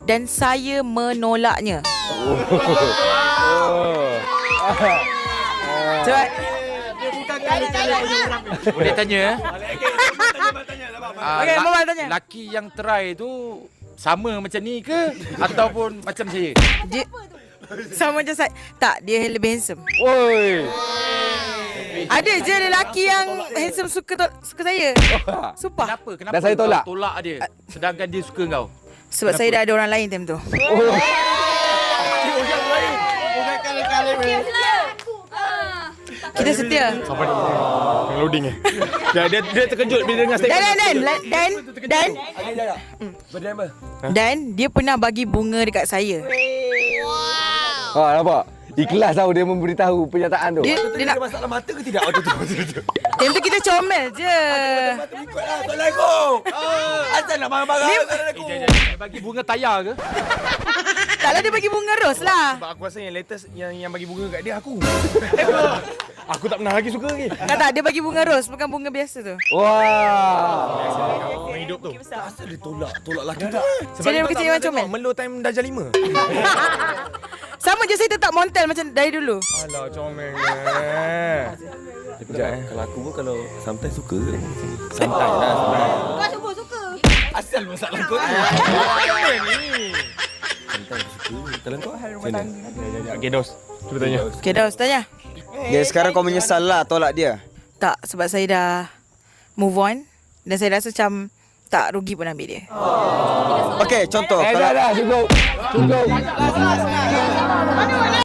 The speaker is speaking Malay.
dan saya menolaknya. Cepat. Boleh tanya? Okey, Mama tanya. Laki yang try tu sama macam ni ke ataupun macam saya? Dia sama macam saya. Tak, dia lebih handsome. Oi. Ada je lelaki yang handsome suka saya. Sumpah. Kenapa Dan saya tolak? Tolak dia sedangkan dia suka kau? Sebab saya dah ada orang lain time tu. Kita setia. Apa ni? Loading eh. Dia terkejut bila dengar Dan dia pernah bagi bunga dekat saya. Ha, nampak? Ikhlas tahu dia memberitahu pernyataan tu. Dia nak masalah mata ke tidak? Waktu tu. time tu kita comel je. Ikutlah soalan aku. Asal nak marah-marah soalan aku. Bagi bunga tayar ke? Taklah dia bagi bunga ros lah. Sebab aku rasa yang latest yang bagi bunga kat dia aku. Aku tak pernah lagi suka lagi. Tak, dia bagi bunga ros, bukan bunga biasa tu. Wah. Orang hidup tu. Asal dia tolak laki tu. Sebab dia kecil macam comel. Melo time Dajjal 5. Sama je saya tetap montel macam dari dulu. Alah comel. Sekejap kalau aku pun kalau sometimes suka. Sometimes lah. Kau semua suka. Asal masalah kau ni. Apa ni? Sometimes suka. Kalau kau macam mana? Okay, Dos. Cuba tanya. Okay dah, tanya. Dia sekarang kau menyesal lah tolak dia. Tak, sebab saya dah move on. Dan saya rasa macam tak rugi pun ambil dia. Okey, contoh Dah, cukup.